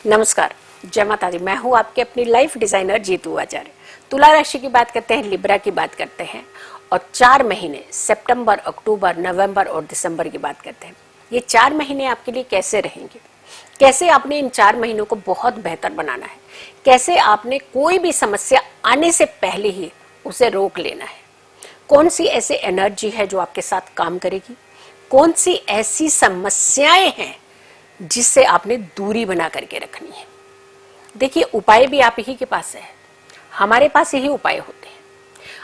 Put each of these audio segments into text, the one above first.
नमस्कार, जय माता दी। मैं हूँ आपके अपनी लाइफ डिजाइनर जीतू आचार्य। तुला राशि की बात करते हैं, लिब्रा की बात करते हैं और 4 महीने सितंबर, अक्टूबर, नवंबर और दिसंबर की बात करते हैं। ये 4 महीने आपके लिए कैसे रहेंगे, कैसे आपने इन 4 महीनों को बहुत बेहतर बनाना है, कैसे आपने कोई भी समस्या आने से पहले ही उसे रोक लेना है, कौन सी ऐसी एनर्जी है जो आपके साथ काम करेगी, कौन सी ऐसी समस्याएं हैं जिससे आपने दूरी बना करके रखनी है। देखिए, उपाय भी आप ही के पास है, हमारे पास यही उपाय होते हैं।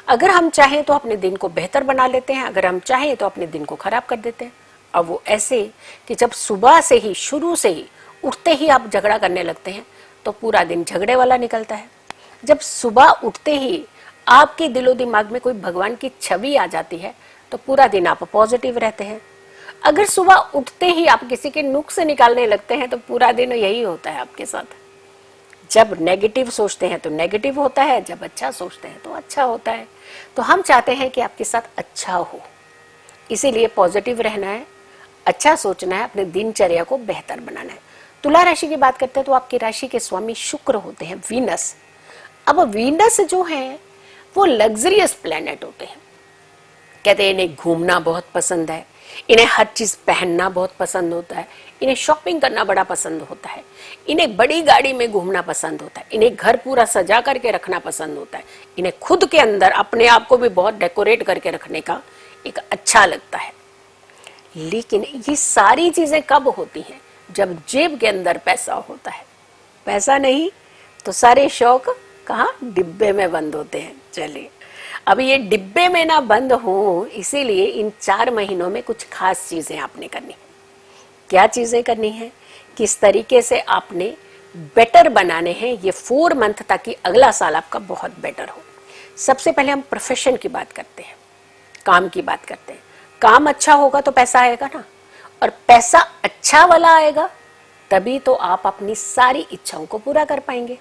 अगर हम चाहें तो अपने दिन को बेहतर बना लेते हैं, अगर हम चाहें तो अपने दिन को खराब कर देते हैं। अब वो ऐसे कि जब सुबह से ही, शुरू से ही, उठते ही आप झगड़ा करने लगते हैं तो पूरा दिन झगड़े वाला निकलता है। जब सुबह उठते ही आपके दिलो दिमाग में कोई भगवान की छवि आ जाती है तो पूरा दिन आप पॉजिटिव रहते हैं। अगर सुबह उठते ही आप किसी के नुक्स निकालने लगते हैं तो पूरा दिन यही होता है आपके साथ। जब नेगेटिव सोचते हैं तो नेगेटिव होता है, जब अच्छा सोचते हैं तो अच्छा होता है। तो हम चाहते हैं कि आपके साथ अच्छा हो, इसीलिए पॉजिटिव रहना है, अच्छा सोचना है, अपने दिनचर्या को बेहतर बनाना है। तुला राशि की बात करते हैं तो आपकी राशि के स्वामी शुक्र होते हैं, वीनस। अब वीनस जो है वो लग्जरियस प्लेनेट होते हैं। कहते हैं इन्हें घूमना बहुत पसंद है, इन्हें हर चीज पहनना बहुत पसंद होता है, इन्हें शॉपिंग करना बड़ा पसंद होता है, इन्हें बड़ी गाड़ी में घूमना पसंद होता है, इन्हें घर पूरा सजा करके रखना पसंद होता है, इन्हें खुद के अंदर अपने आप को भी बहुत डेकोरेट करके रखने का एक अच्छा लगता है। लेकिन ये सारी चीजें कब होती हैं? जब जेब के अंदर पैसा होता है। पैसा नहीं तो सारे शौक कहाँ? डिब्बे में बंद होते हैं। चलिए, अब ये डिब्बे में ना बंद हो, इसीलिए इन 4 महीनों में कुछ खास चीजें आपने करनी। क्या चीजें करनी है, किस तरीके से आपने बेटर बनाने हैं ये 4 मंथ, ताकि अगला साल आपका बहुत बेटर हो। सबसे पहले हम प्रोफेशन की बात करते हैं, काम की बात करते हैं। काम अच्छा होगा तो पैसा आएगा ना, और पैसा अच्छा वाला आएगा तभी तो आप अपनी सारी इच्छाओं को पूरा कर पाएंगे।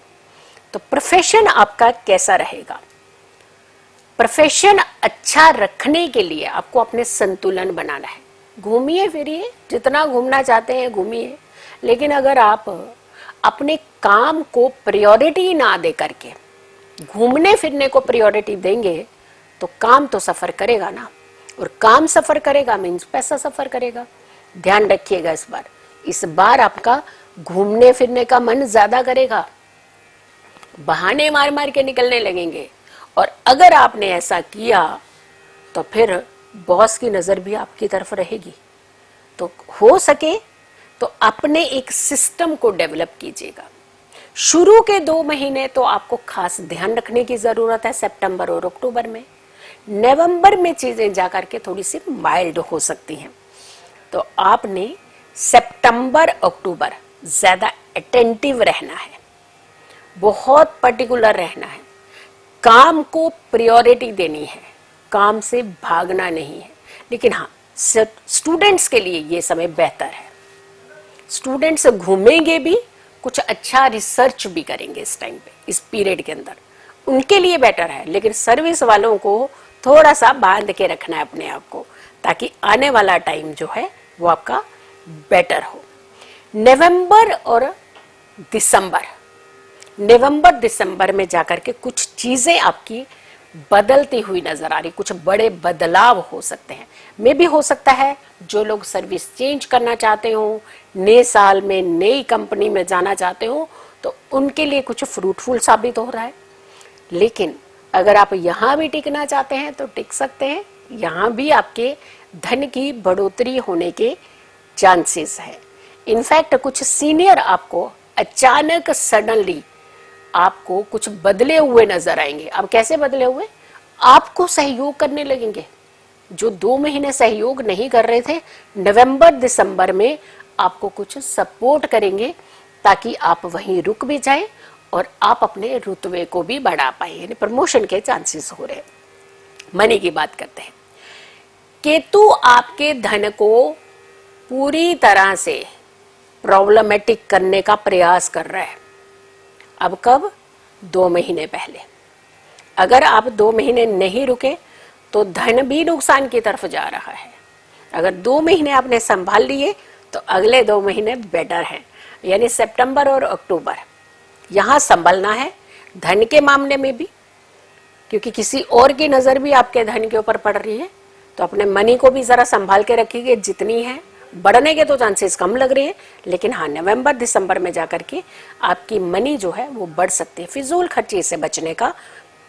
तो प्रोफेशन आपका कैसा रहेगा? प्रोफेशन अच्छा रखने के लिए आपको अपने संतुलन बनाना है। घूमिए फिरिए, जितना घूमना चाहते हैं घूमिए, लेकिन अगर आप अपने काम को प्रायोरिटी ना दे करके घूमने फिरने को प्रायोरिटी देंगे तो काम तो सफर करेगा ना, और काम सफर करेगा मीन्स पैसा सफर करेगा। ध्यान रखिएगा, इस बार आपका घूमने फिरने का मन ज्यादा करेगा, बहाने मार मार के निकलने लगेंगे, और अगर आपने ऐसा किया तो फिर बॉस की नजर भी आपकी तरफ रहेगी। तो हो सके तो अपने एक सिस्टम को डेवलप कीजिएगा। शुरू के 2 महीने तो आपको खास ध्यान रखने की जरूरत है, सितंबर और अक्टूबर में। नवंबर में चीजें जाकर के थोड़ी सी माइल्ड हो सकती हैं। तो आपने सितंबर अक्टूबर ज्यादा अटेंटिव रहना है, बहुत पर्टिकुलर रहना है, काम को प्रायोरिटी देनी है, काम से भागना नहीं है। लेकिन हाँ, स्टूडेंट्स के लिए ये समय बेहतर है। स्टूडेंट्स घूमेंगे भी, कुछ अच्छा रिसर्च भी करेंगे इस टाइम पे, इस पीरियड के अंदर, उनके लिए बेटर है। लेकिन सर्विस वालों को थोड़ा सा बांध के रखना है अपने आप को, ताकि आने वाला टाइम जो है वो आपका बेटर हो। नवंबर और दिसंबर में जाकर के कुछ चीजें आपकी बदलती हुई नजर आ रही, कुछ बड़े बदलाव हो सकते हैं। मे भी हो सकता है जो लोग सर्विस चेंज करना चाहते हो, नए साल में नई कंपनी में जाना चाहते हो, तो उनके लिए कुछ फ्रूटफुल साबित हो रहा है। लेकिन अगर आप यहाँ भी टिकना चाहते हैं तो टिक सकते हैं, यहाँ भी आपके धन की बढ़ोतरी होने के चांसेस है। इनफैक्ट कुछ सीनियर आपको अचानक सडनली आपको कुछ बदले हुए नजर आएंगे। अब कैसे बदले हुए? आपको सहयोग करने लगेंगे। जो 2 महीने सहयोग नहीं कर रहे थे, नवंबर दिसंबर में आपको कुछ सपोर्ट करेंगे, ताकि आप वहीं रुक भी जाएं और आप अपने रुतबे को भी बढ़ा पाए, यानी प्रमोशन के चांसेस हो रहे। मनी की बात करते हैं। केतु आपके धन को पूरी तरह से प्रॉब्लमेटिक करने का प्रयास कर रहा है। अब कब? 2 महीने पहले। अगर आप 2 महीने नहीं रुके तो धन भी नुकसान की तरफ जा रहा है। अगर 2 महीने आपने संभाल लिए तो अगले 2 महीने बेटर है। यानी सितंबर और अक्टूबर यहाँ संभलना है, धन के मामले में भी, क्योंकि किसी और की नजर भी आपके धन के ऊपर पड़ रही है, तो अपने मनी को भी जरा संभाल के रखिए। जितनी है, बढ़ने के तो चांसेस कम लग रहे हैं, लेकिन हाँ नवंबर दिसंबर में जाकर के आपकी मनी जो है वो बढ़ सकती है। फिजूल खर्ची से बचने का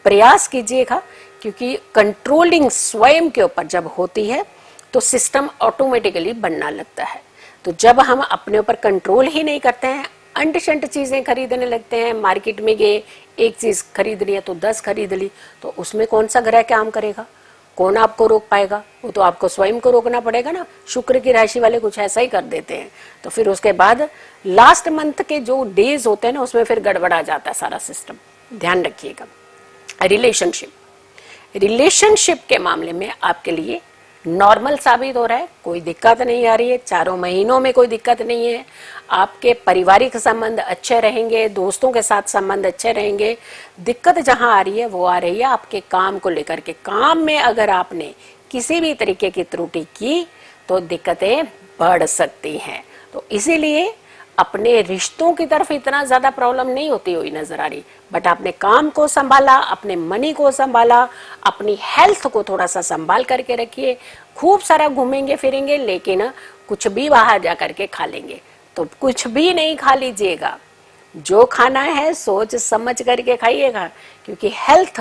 प्रयास कीजिएगा, क्योंकि कंट्रोलिंग स्वयं के ऊपर जब होती है तो सिस्टम ऑटोमेटिकली बनना लगता है। तो जब हम अपने ऊपर कंट्रोल ही नहीं करते हैं, अंट शंट चीजें खरीदने लगते हैं, मार्केट में गए एक चीज खरीदनी है तो 10 खरीद ली, तो उसमें कौन सा ग्रह काम करेगा, कौन आपको रोक पाएगा? वो तो आपको स्वयं को रोकना पड़ेगा ना। शुक्र की राशि वाले कुछ ऐसा ही कर देते हैं, तो फिर उसके बाद लास्ट मंथ के जो डेज होते हैं ना, उसमें फिर गड़बड़ा जाता है सारा सिस्टम। ध्यान रखिएगा। रिलेशनशिप के मामले में आपके लिए नॉर्मल साबित हो रहा है, कोई दिक्कत नहीं आ रही है, चारों महीनों में कोई दिक्कत नहीं है। आपके पारिवारिक संबंध अच्छे रहेंगे, दोस्तों के साथ संबंध अच्छे रहेंगे। दिक्कत जहां आ रही है वो आ रही है आपके काम को लेकर के। काम में अगर आपने किसी भी तरीके की त्रुटि की तो दिक्कतें बढ़ सकती हैं। तो इसीलिए अपने रिश्तों की तरफ इतना ज्यादा प्रॉब्लम नहीं होती हुई नजर आ रही, बट आपने काम को संभाला, अपने मनी को संभाला, अपनी हेल्थ को थोड़ा सा संभाल करके रखिए। खूब सारा घूमेंगे फिरेंगे, लेकिन कुछ भी बाहर जा करके खा लेंगे तो कुछ भी नहीं खा लीजिएगा। जो खाना है सोच समझ करके खाइएगा, क्योंकि हेल्थ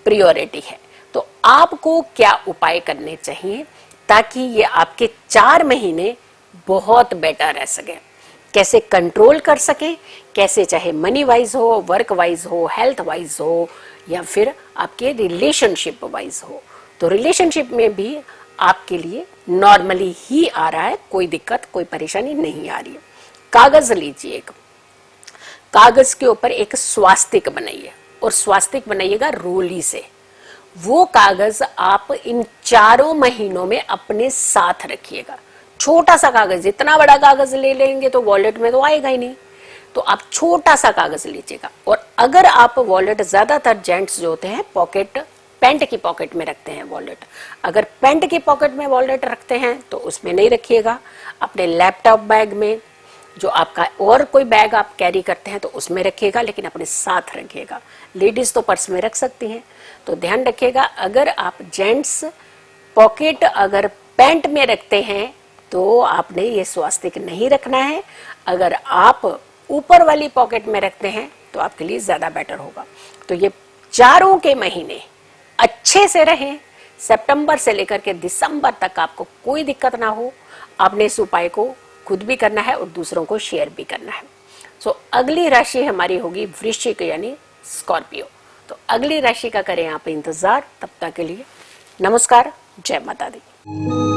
प्रियोरिटी है। तो आपको क्या उपाय करने चाहिए ताकि ये आपके 4 महीने बहुत बेटर रह सके, कैसे कंट्रोल कर सके, कैसे चाहे मनी वाइज हो, वर्क वाइज हो, हेल्थ वाइज हो, या फिर आपके रिलेशनशिप वाइज हो। तो रिलेशनशिप में भी आपके लिए नॉर्मली ही आ रहा है, कोई दिक्कत कोई परेशानी नहीं आ रही है। कागज लीजिए, एक कागज के ऊपर एक स्वास्तिक बनाइए, और स्वास्तिक बनाइएगा रोली से। वो कागज आप इन 4 महीनों में अपने साथ रखिएगा। छोटा सा कागज, इतना बड़ा कागज ले लेंगे तो वॉलेट में तो आएगा ही नहीं, तो आप छोटा सा कागज लीजिएगा। और अगर आप वॉलेट, ज्यादातर जेंट्स जो होते हैं पॉकेट, पैंट की पॉकेट में रखते हैं वॉलेट, अगर पैंट की पॉकेट में वॉलेट रखते हैं तो उसमें नहीं रखिएगा। अपने लैपटॉप बैग में, जो आपका और कोई बैग आप कैरी करते हैं तो उसमें रखिएगा, लेकिन अपने साथ रखिएगा। लेडीज तो पर्स में रख सकती हैं, तो ध्यान रखिएगा। अगर आप जेंट्स पॉकेट अगर पैंट में रखते हैं तो आपने ये स्वास्तिक नहीं रखना है। अगर आप ऊपर वाली पॉकेट में रखते हैं तो आपके लिए ज्यादा बेटर होगा। तो ये 4 के महीने अच्छे से रहें, सितंबर से लेकर के दिसंबर तक आपको कोई दिक्कत ना हो। आपने इस उपाय को खुद भी करना है और दूसरों को शेयर भी करना है। सो अगली राशि हमारी होगी वृश्चिक यानी स्कॉर्पियो। तो अगली राशि का करें आप इंतजार। तब तक के लिए नमस्कार, जय माता दी।